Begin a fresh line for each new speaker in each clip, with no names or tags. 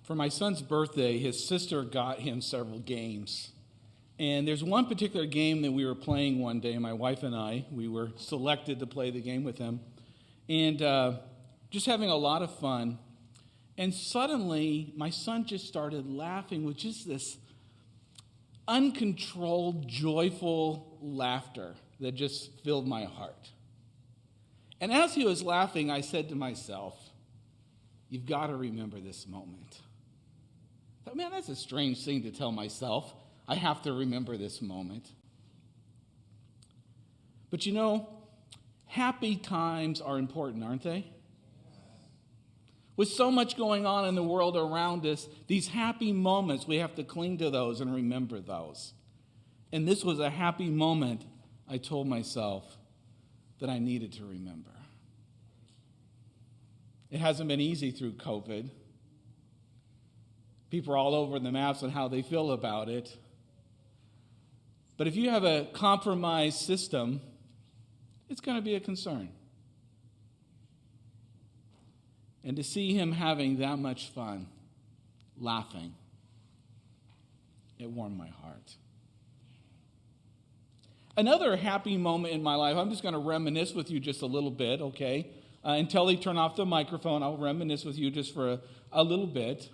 For my son's birthday, his sister got him several games. And there's one particular game that we were playing one day, my wife and I. We were selected to play the game with him. And just having a lot of fun. And suddenly, my son just started laughing with just this uncontrolled, joyful laughter that just filled my heart. And as he was laughing, I said to myself, you've got to remember this moment. I thought, man, that's a strange thing to tell myself. I have to remember this moment. But you know, happy times are important, aren't they? With so much going on in the world around us, these happy moments, we have to cling to those and remember those. And this was a happy moment I told myself that I needed to remember. It hasn't been easy through COVID. People are all over the maps on how they feel about it. But if you have a compromised system, it's going to be a concern. And to see him having that much fun, laughing, it warmed my heart. Another happy moment in my life, I'm just going to reminisce with you just a little bit, okay? Until they turn off the microphone, I'll reminisce with you just for a little bit.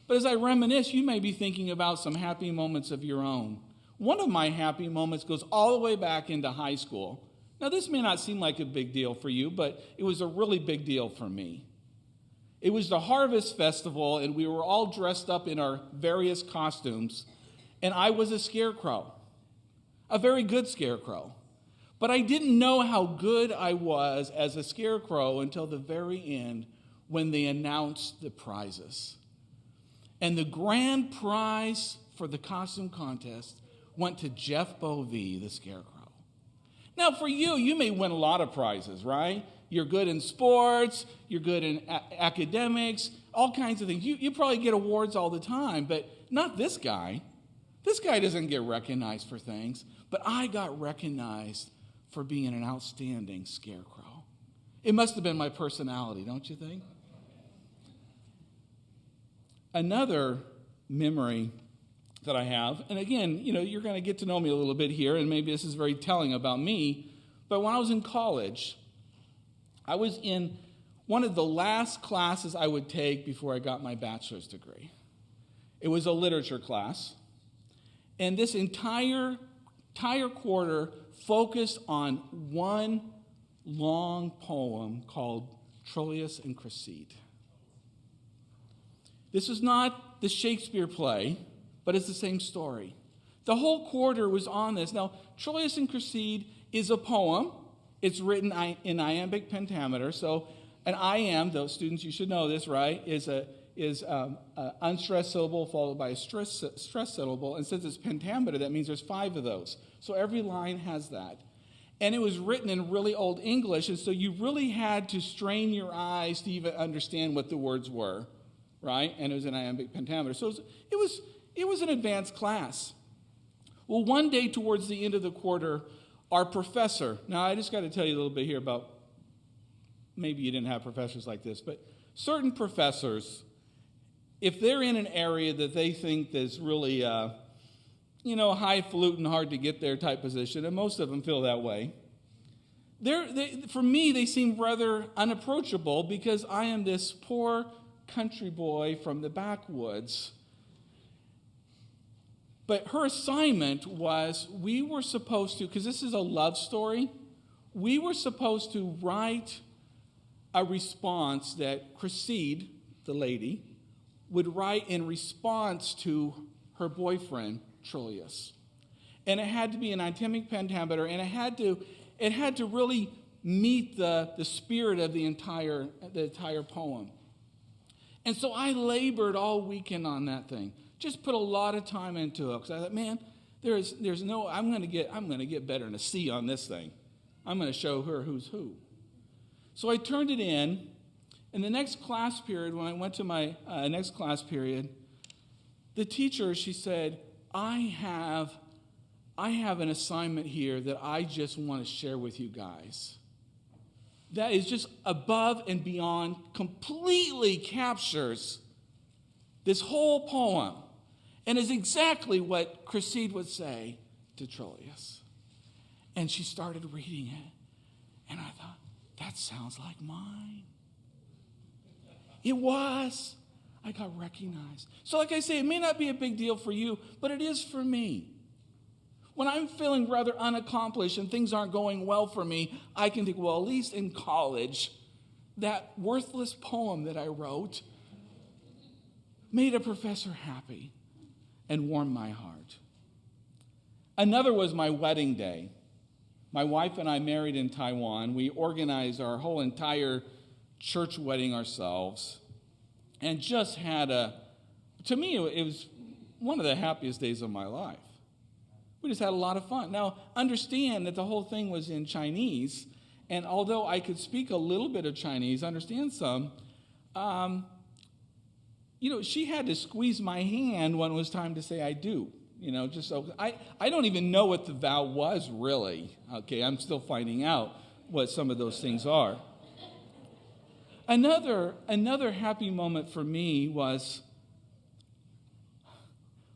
But as I reminisce, you may be thinking about some happy moments of your own. One of my happy moments goes all the way back into high school. Now, this may not seem like a big deal for you, but it was a really big deal for me. It was the Harvest Festival, and we were all dressed up in our various costumes, and I was a scarecrow, a very good scarecrow. But I didn't know how good I was as a scarecrow until the very end when they announced the prizes. And the grand prize for the costume contest went to Jeff Bovee, the scarecrow. Now, for you, you may win a lot of prizes, right? You're good in sports, you're good in academics, all kinds of things. You probably get awards all the time, but not this guy. This guy doesn't get recognized for things, but I got recognized for being an outstanding scarecrow. It must have been my personality, don't you think? Another memory that I have, and again, you're going to get to know me a little bit here, and maybe this is very telling about me, but when I was in college, I was in one of the last classes I would take before I got my bachelor's degree. It was a literature class, and this entire quarter focused on one long poem called Troilus and Cressida. This is not the Shakespeare play, but it's the same story. The whole quarter was on this. Now, Troilus and Cressida is a poem. It's written in iambic pentameter. So an iamb, those students, you should know this, right, is an unstressed syllable followed by a stressed syllable. And since it's pentameter, that means there's 5 of those. So every line has that. And it was written in really old English, and so you really had to strain your eyes to even understand what the words were, right? And it was in iambic pentameter. So it was an advanced class. Well, one day towards the end of the quarter, our professor, now I just got to tell you a little bit here about, maybe you didn't have professors like this, but certain professors, if they're in an area that they think is really, highfalutin, hard to get there type position, and most of them feel that way, for me, they seem rather unapproachable because I am this poor country boy from the backwoods. But her assignment was, we were supposed to, because this is a love story, we were supposed to write a response that Cressida, the lady, would write in response to her boyfriend, Troilus. And it had to be an iambic pentameter, and it had to really meet the spirit of the entire poem. And so I labored all weekend on that thing. Just put a lot of time into it because I thought, man, there's no. I'm going to get better than a C on this thing. I'm going to show her who's who. So I turned it in, and the next class period, when I went to my next class period, the teacher, she said, I have an assignment here that I just want to share with you guys. That is just above and beyond, completely captures this whole poem, and is exactly what Christine would say to Troilus. And she started reading it, and I thought, that sounds like mine. It was. I got recognized. So like I say, it may not be a big deal for you, but it is for me. When I'm feeling rather unaccomplished and things aren't going well for me, I can think, well, at least in college, that worthless poem that I wrote made a professor happy and warmed my heart. Another was my wedding day. My wife and I married in Taiwan. We organized our whole entire church wedding ourselves and just had to me, it was one of the happiest days of my life. We just had a lot of fun. Now, understand that the whole thing was in Chinese, and although I could speak a little bit of Chinese, understand some, she had to squeeze my hand when it was time to say I do. Just so I don't even know what the vow was really. Okay, I'm still finding out what some of those things are. Another happy moment for me was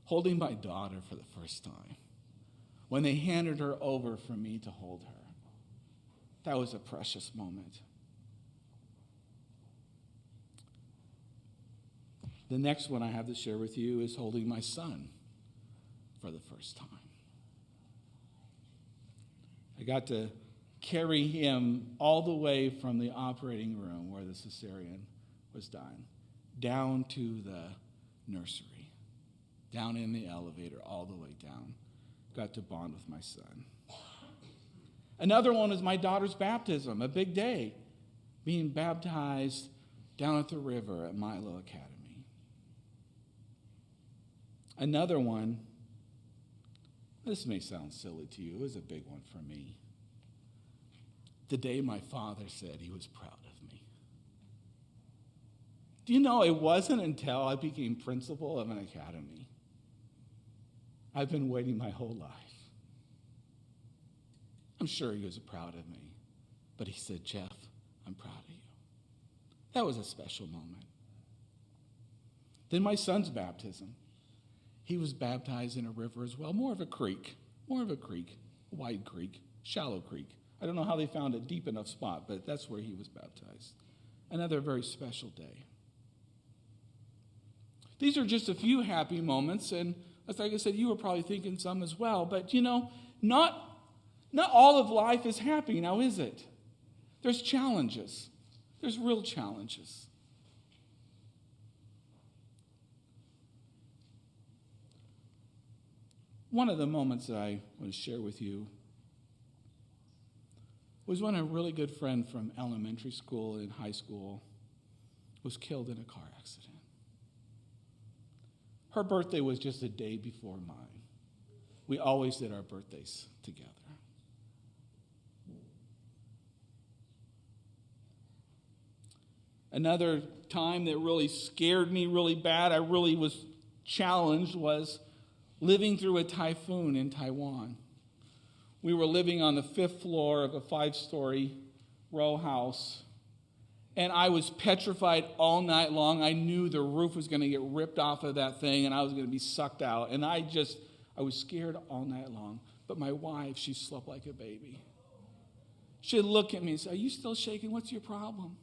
holding my daughter for the first time. When they handed her over for me to hold her. That was a precious moment. The next one I have to share with you is holding my son for the first time. I got to carry him all the way from the operating room where the cesarean was done, down to the nursery, down in the elevator, all the way down. Got to bond with my son. Another one is my daughter's baptism, a big day, being baptized down at the river at Milo Academy. Another one, this may sound silly to you, it was a big one for me. The day my father said he was proud of me. Do you know, it wasn't until I became principal of an academy. I've been waiting my whole life. I'm sure he was proud of me, but he said, Jeff, I'm proud of you. That was a special moment. Then my son's baptism. He was baptized in a river as well, more of a creek, wide creek, shallow creek. I don't know how they found a deep enough spot, but that's where he was baptized. Another very special day. These are just a few happy moments, and like I said, you were probably thinking some as well, but not all of life is happy now, is it? There's challenges. There's real challenges. One of the moments that I want to share with you was when a really good friend from elementary school and high school was killed in a car accident. Her birthday was just a day before mine. We always did our birthdays together. Another time that really scared me really bad, I really was challenged, was living through a typhoon in Taiwan. We were living on the 5th floor of a 5-story row house, and I was petrified all night long. I knew the roof was going to get ripped off of that thing, and I was going to be sucked out. And I was scared all night long. But my wife, she slept like a baby. She'd look at me and say, "Are you still shaking? What's your problem?"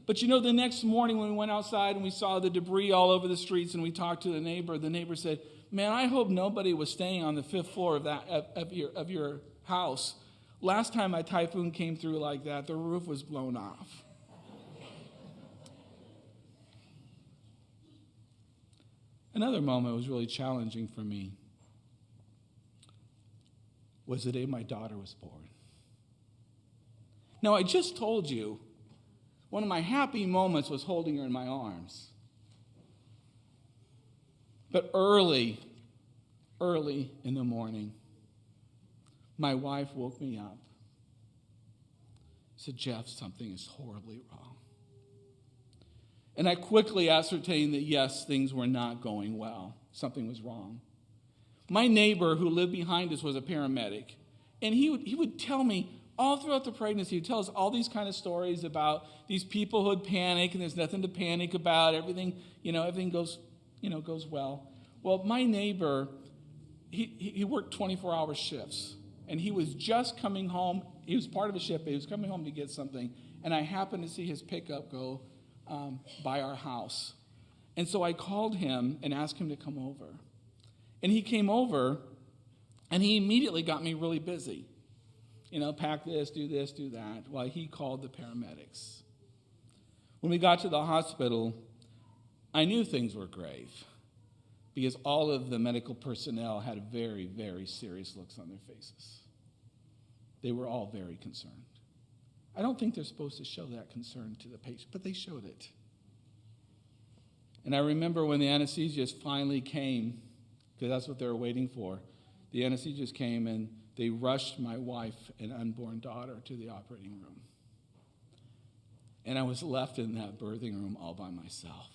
But the next morning when we went outside and we saw the debris all over the streets and we talked to the neighbor said, "Man, I hope nobody was staying on the 5th floor of your house. Last time a typhoon came through like that, the roof was blown off." Another moment that was really challenging for me was the day my daughter was born. Now, I just told you one of my happy moments was holding her in my arms. But early in the morning, my wife woke me up, said, "Jeff, something is horribly wrong." And I quickly ascertained that, yes, things were not going well. Something was wrong. My neighbor who lived behind us was a paramedic, and he would tell me all throughout the pregnancy, he tells all these kind of stories about these people who would panic, and there's nothing to panic about. Everything goes well. Well, my neighbor, he worked 24-hour shifts, and he was just coming home. He was part of a shift, but he was coming home to get something, and I happened to see his pickup go by our house. And so I called him and asked him to come over. And he came over, and he immediately got me really busy. Pack this, do that, while he called the paramedics. When we got to the hospital, I knew things were grave because all of the medical personnel had very, very serious looks on their faces. They were all very concerned. I don't think they're supposed to show that concern to the patient, but they showed it. And I remember when the anesthesiologist finally came, because that's what they were waiting for, the anesthesiologist came and they rushed my wife and unborn daughter to the operating room. And I was left in that birthing room all by myself,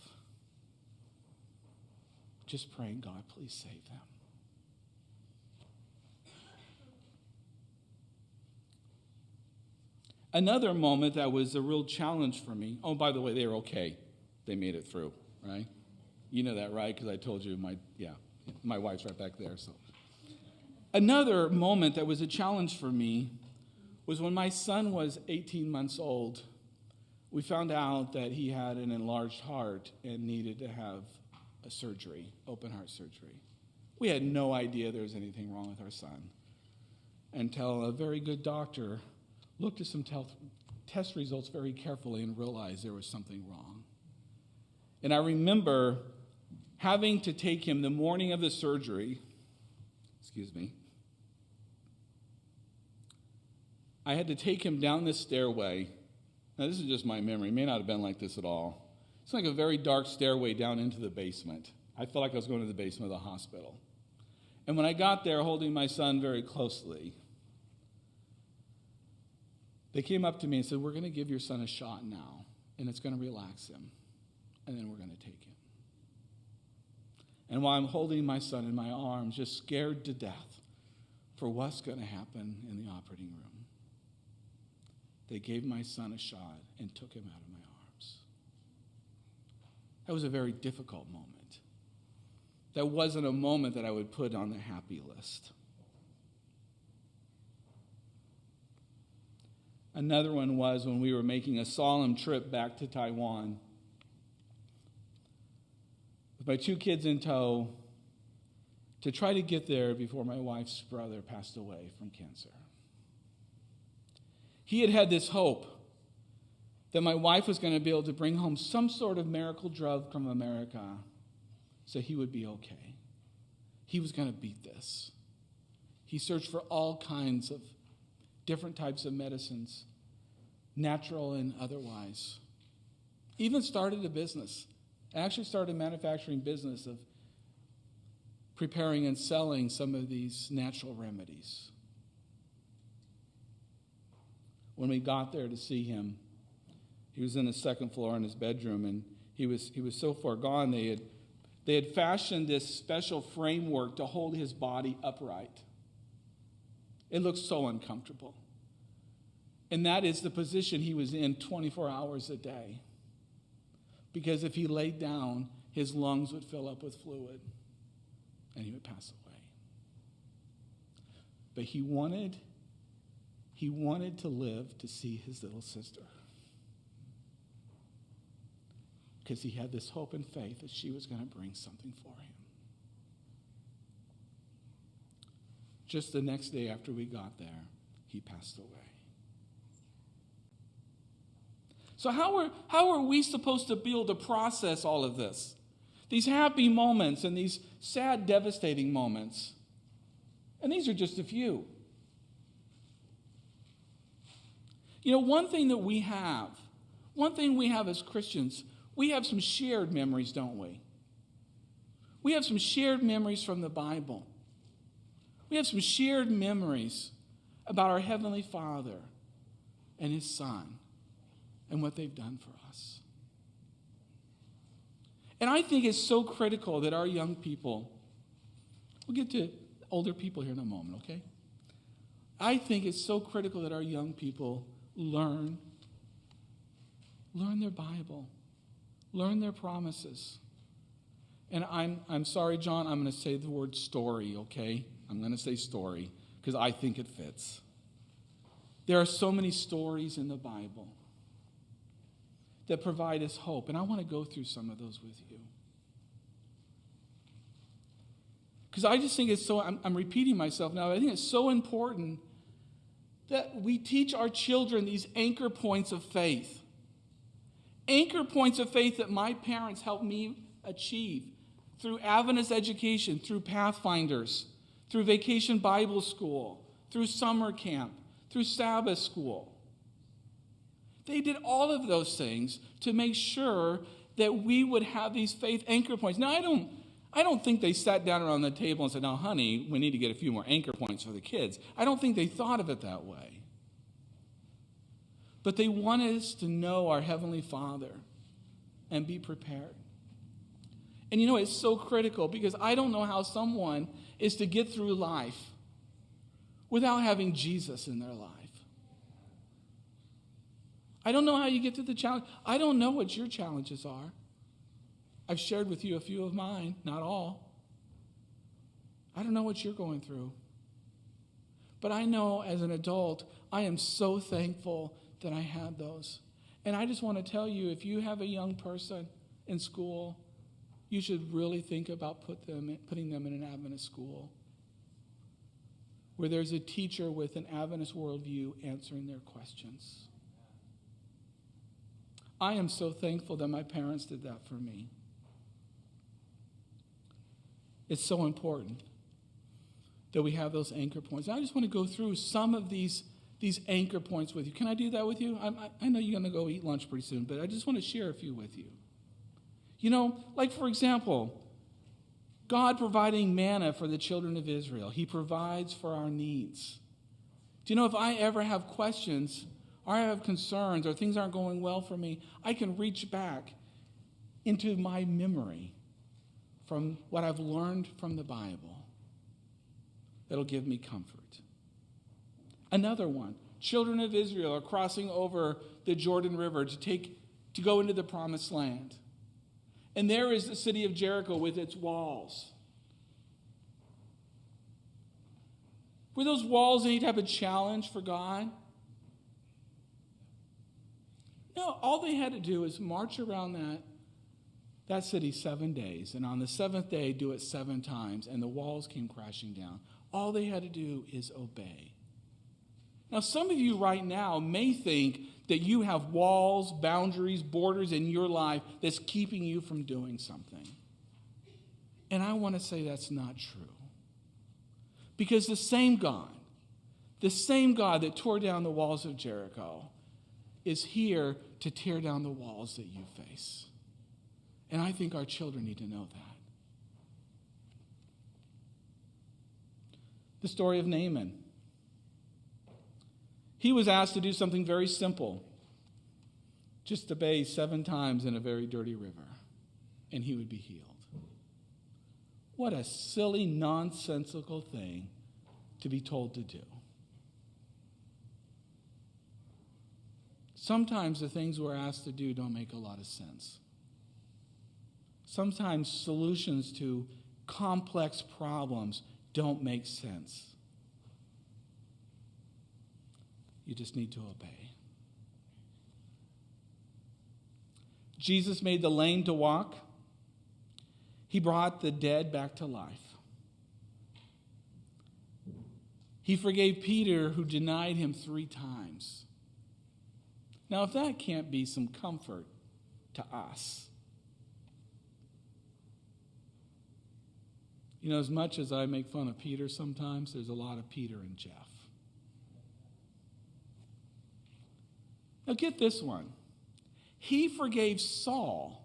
just praying, God, please save them. Another moment that was a real challenge for me. Oh, by the way, they were okay. They made it through, right? You know that, right? Because I told you my wife's right back there. So, another moment that was a challenge for me was when my son was 18 months old. We found out that he had an enlarged heart and needed to have a surgery, open heart surgery. We had no idea there was anything wrong with our son until a very good doctor looked at some test results very carefully and realized there was something wrong. And I remember having to take him the morning of the surgery. I had to take him down this stairway. Now, this is just my memory. It may not have been like this at all. It's like a very dark stairway down into the basement. I felt like I was going to the basement of the hospital. And when I got there, holding my son very closely, they came up to me and said, we're going to give your son a shot now, and it's going to relax him, and then we're going to take him. And while I'm holding my son in my arms, just scared to death for what's going to happen in the operating room, they gave my son a shot and took him out of my arms. That was a very difficult moment. That wasn't a moment that I would put on the happy list. Another one was when we were making a solemn trip back to Taiwan with my two kids in tow to try to get there before my wife's brother passed away from cancer. He had this hope that my wife was going to be able to bring home some sort of miracle drug from America so he would be okay. He was going to beat this. He searched for all kinds of different types of medicines, natural and otherwise. Even started a business. Actually started a manufacturing business of preparing and selling some of these natural remedies. When we got there to see him, he was in the second floor in his bedroom, and he was so far gone. They had fashioned this special framework to hold his body upright. It looked so uncomfortable. And that is the position he was in 24 hours a day. Because if he laid down, his lungs would fill up with fluid and he would pass away. But he wanted to live to see his little sister. Because he had this hope and faith that she was going to bring something for him. Just the next day after we got there, he passed away. So how are we supposed to be able to process all of this? These happy moments and these sad, devastating moments. And these are just a few. You know, one thing we have as Christians, we have some shared memories, don't we? We have some shared memories from the Bible. We have some shared memories about our Heavenly Father and His Son and what they've done for us. And I think it's so critical that our young people, we'll get to older people here in a moment, okay? I think it's so critical that our young people learn their Bible, learn their promises. And I'm sorry, John, I'm going to say the word story, okay? I'm going to say story because I think it fits. There are so many stories in the Bible that provide us hope, and I want to go through some of those with you. Because I just think it's so, I'm repeating myself now, I think it's so important that we teach our children these anchor points of faith. Anchor points of faith that my parents helped me achieve through Adventist education, through Pathfinders, through Vacation Bible School, through summer camp, through Sabbath school. They did all of those things to make sure that we would have these faith anchor points. Now, I don't think they sat down around the table and said, now, honey, we need to get a few more anchor points for the kids. I don't think they thought of it that way. But they wanted us to know our Heavenly Father and be prepared. And it's so critical because I don't know how someone is to get through life without having Jesus in their life. I don't know how you get through the challenge. I don't know what your challenges are. I've shared with you a few of mine, not all. I don't know what you're going through. But I know as an adult, I am so thankful that I had those. And I just want to tell you, if you have a young person in school, you should really think about putting them in an Adventist school where there's a teacher with an Adventist worldview answering their questions. I am so thankful that my parents did that for me. It's so important that we have those anchor points. And I just want to go through some of these anchor points with you. Can I do that with you? I know you're going to go eat lunch pretty soon, but I just want to share a few with you. Like for example, God providing manna for the children of Israel. He provides for our needs. Do you know if I ever have questions or I have concerns or things aren't going well for me, I can reach back into my memory from what I've learned from the Bible that'll give me comfort. Another one, children of Israel are crossing over the Jordan River to go into the promised land. And there is the city of Jericho with its walls. Were those walls any type of challenge for God? No, all they had to do is march around that city 7 days, and on the seventh day, do it 7 times, and the walls came crashing down. All they had to do is obey. Now, some of you right now may think that you have walls, boundaries, borders in your life that's keeping you from doing something. And I want to say that's not true. Because the same God that tore down the walls of Jericho is here to tear down the walls that you face. And I think our children need to know that. The story of Naaman. He was asked to do something very simple. Just to bathe 7 times in a very dirty river, and he would be healed. What a silly, nonsensical thing to be told to do. Sometimes the things we're asked to do don't make a lot of sense. Sometimes solutions to complex problems don't make sense. You just need to obey. Jesus made the lame to walk. He brought the dead back to life. He forgave Peter, who denied him 3 times. Now, if that can't be some comfort to us, as much as I make fun of Peter sometimes, there's a lot of Peter and Jeff. Now, get this one. He forgave Saul,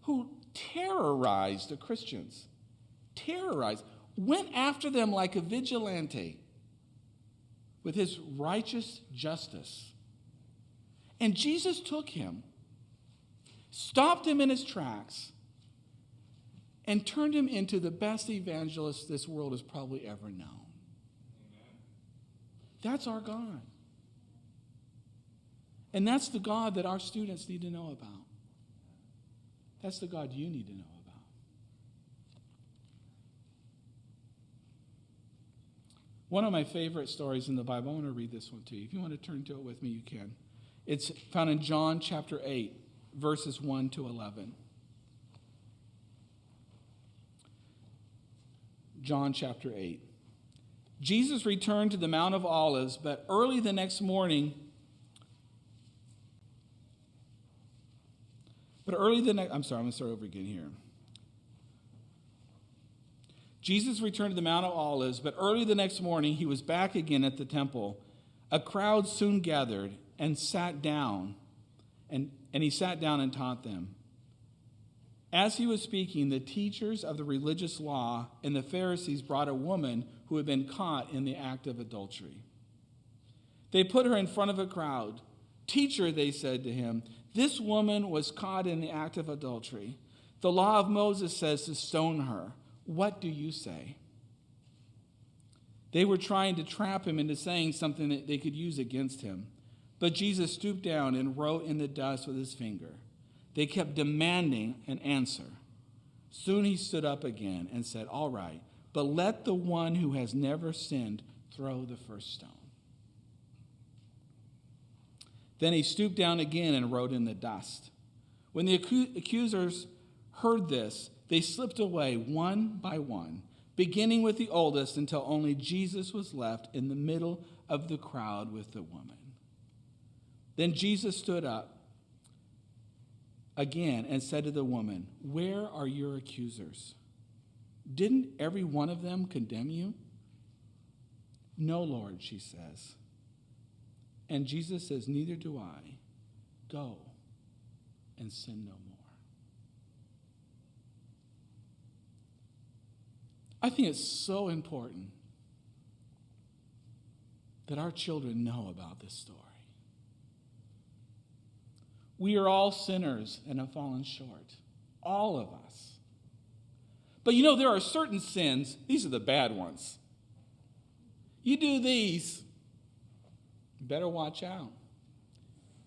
who terrorized the Christians. Went after them like a vigilante with his righteous justice. And Jesus took him, stopped him in his tracks, and turned him into the best evangelist this world has probably ever known. That's our God. And that's the God that our students need to know about. That's the God you need to know about. One of my favorite stories in the Bible, I want to read this one to you. If you want to turn to it with me, you can. It's found in John chapter 8, verses 1 to 11. John chapter 8. Jesus returned to the Mount of Olives, but early the next morning, I'm sorry, I'm going to start over again here. Jesus returned to the Mount of Olives, but early the next morning he was back again at the temple. A crowd soon gathered and sat down, and he sat down and taught them. As he was speaking, the teachers of the religious law and the Pharisees brought a woman who had been caught in the act of adultery. They put her in front of a crowd. "Teacher," they said to him, "this woman was caught in the act of adultery. The law of Moses says to stone her. What do you say?" They were trying to trap him into saying something that they could use against him. But Jesus stooped down and wrote in the dust with his finger. They kept demanding an answer. Soon he stood up again and said, "All right, but let the one who has never sinned throw the first stone." Then he stooped down again and wrote in the dust. When the accusers heard this, they slipped away one by one, beginning with the oldest, until only Jesus was left in the middle of the crowd with the woman. Then Jesus stood up again and said to the woman, "Where are your accusers? Didn't every one of them condemn you?" "No, Lord," she says. And Jesus says, "Neither do I. Go and sin no more." I think it's so important that our children know about this story. We are all sinners and have fallen short. All of us. But you know, there are certain sins, these are the bad ones. You do these, you better watch out.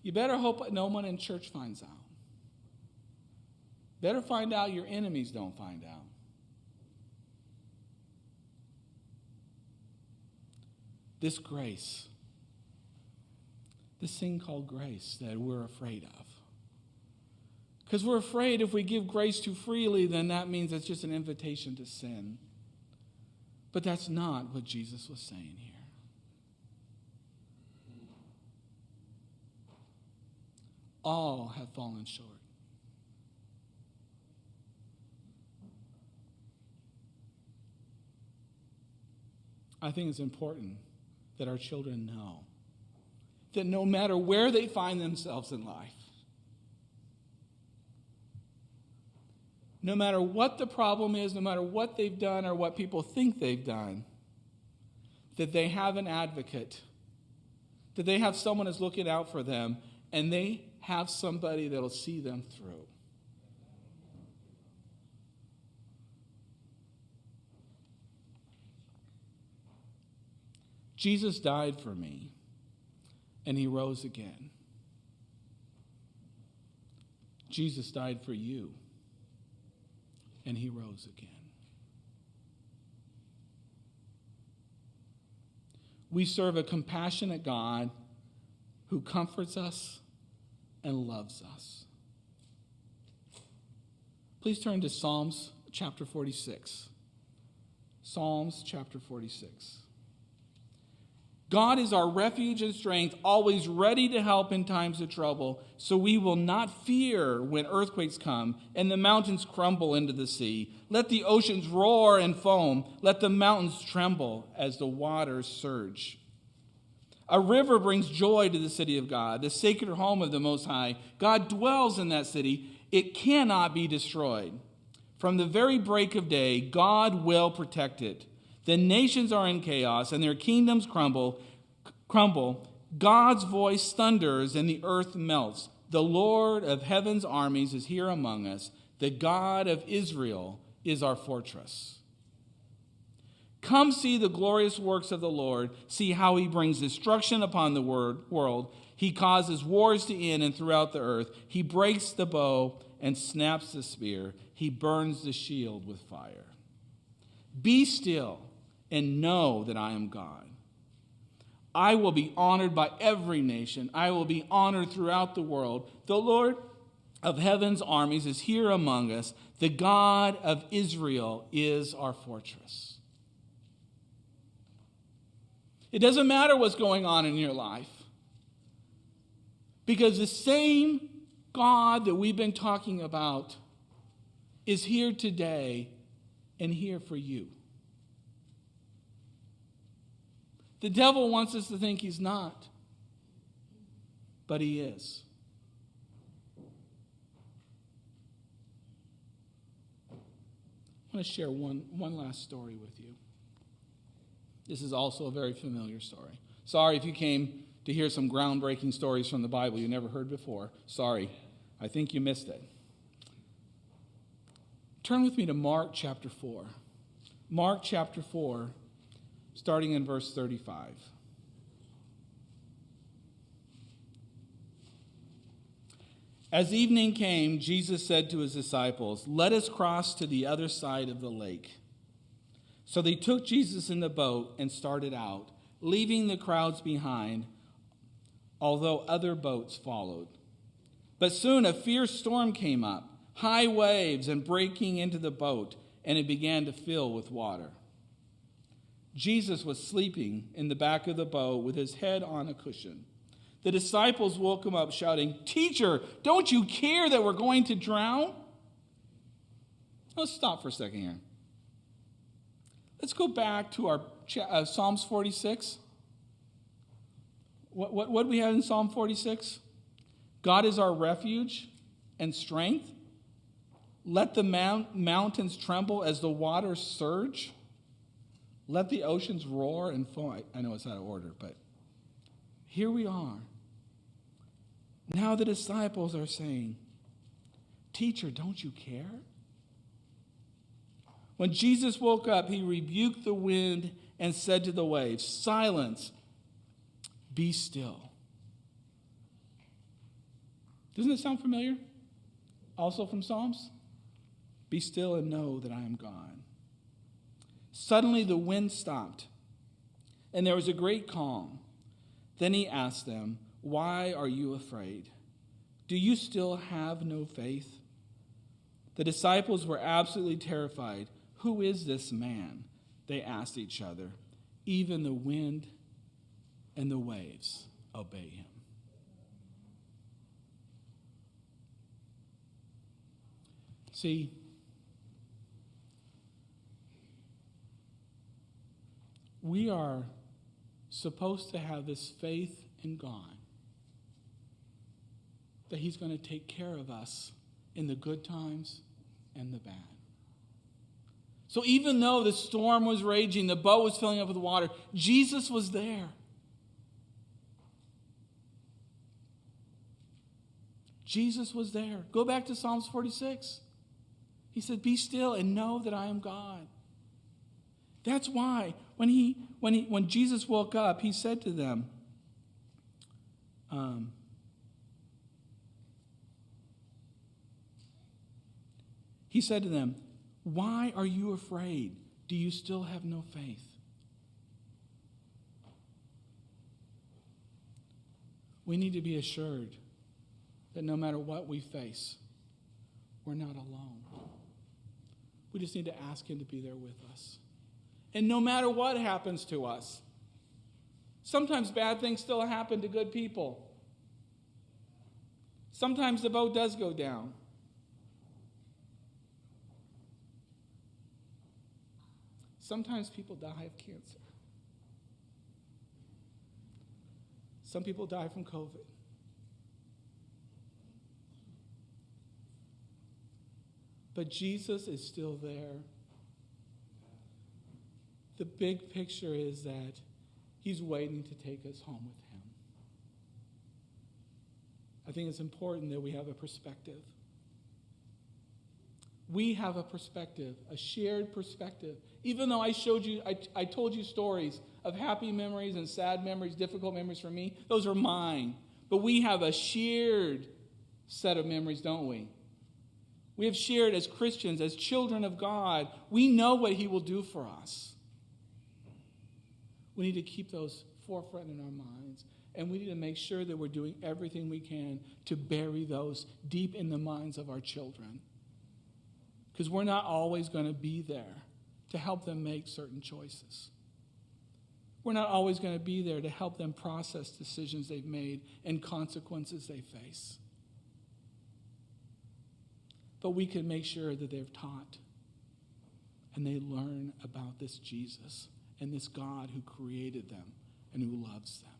You better hope no one in church finds out. Better find out your enemies don't find out. This grace, this thing called grace that we're afraid of. Because we're afraid if we give grace too freely, then that means it's just an invitation to sin. But that's not what Jesus was saying here. All have fallen short. I think it's important that our children know that no matter where they find themselves in life, no matter what the problem is, no matter what they've done or what people think they've done, that they have an advocate, that they have someone that's looking out for them, and they have somebody that'll see them through. Jesus died for me, and he rose again. Jesus died for you, and he rose again. We serve a compassionate God who comforts us and loves us. Please turn to Psalms chapter 46. Psalms chapter 46. God is our refuge and strength, always ready to help in times of trouble, so we will not fear when earthquakes come and the mountains crumble into the sea. Let the oceans roar and foam. Let the mountains tremble as the waters surge. A river brings joy to the city of God, the sacred home of the Most High. God dwells in that city. It cannot be destroyed. From the very break of day, God will protect it. The nations are in chaos, and their kingdoms crumble. God's voice thunders, and the earth melts. The Lord of heaven's armies is here among us. The God of Israel is our fortress. Come see the glorious works of the Lord. See how he brings destruction upon the world. He causes wars to end and throughout the earth. He breaks the bow and snaps the spear. He burns the shield with fire. Be still and know that I am God. I will be honored by every nation. I will be honored throughout the world. The Lord of heaven's armies is here among us. The God of Israel is our fortress. It doesn't matter what's going on in your life, because the same God that we've been talking about is here today and here for you. The devil wants us to think he's not, but he is. I want to share one last story with you. This is also a very familiar story. Sorry if you came to hear some groundbreaking stories from the Bible you never heard before. Sorry, I think you missed it. Turn with me to Mark chapter 4. Mark chapter 4, starting in verse 35. As evening came, Jesus said to his disciples, "Let us cross to the other side of the lake." So they took Jesus in the boat and started out, leaving the crowds behind, although other boats followed. But soon a fierce storm came up, high waves and breaking into the boat, and it began to fill with water. Jesus was sleeping in the back of the boat with his head on a cushion. The disciples woke him up shouting, "Teacher, don't you care that we're going to drown?" Let's stop for a second here. Let's go back to our Psalms 46. What do we have in Psalm 46? God is our refuge and strength. Let the mountains tremble as the waters surge. Let the oceans roar and foam. I know it's out of order, but here we are. Now the disciples are saying, "Teacher, don't you care?" When Jesus woke up, he rebuked the wind and said to the waves, "Silence, be still." Doesn't it sound familiar? Also from Psalms? Be still and know that I am God. Suddenly the wind stopped, and there was a great calm. Then he asked them, "Why are you afraid? Do you still have no faith?" The disciples were absolutely terrified. "Who is this man?" they asked each other. "Even the wind and the waves obey him." See, we are supposed to have this faith in God, that he's going to take care of us in the good times and the bad. So even though the storm was raging, the boat was filling up with water, Jesus was there. Jesus was there. Go back to Psalms 46. He said, "Be still and know that I am God." That's why when Jesus woke up, he said to them, "Why are you afraid? Do you still have no faith?" We need to be assured that no matter what we face, we're not alone. We just need to ask him to be there with us. And no matter what happens to us, sometimes bad things still happen to good people. Sometimes the boat does go down. Sometimes people die of cancer. Some people die from COVID. But Jesus is still there. The big picture is that he's waiting to take us home with him. I think it's important that we have a perspective. we have a perspective, a shared perspective. Even though I told you stories of happy memories and sad memories, difficult memories for me, those are mine. But we have a shared set of memories, don't we? We have shared as Christians, as children of God. We know what he will do for us. We need to keep those forefront in our minds. And we need to make sure that we're doing everything we can to bury those deep in the minds of our children. Because we're not always going to be there to help them make certain choices. We're not always going to be there to help them process decisions they've made and consequences they face. But we can make sure that they're taught and they learn about this Jesus and this God who created them and who loves them.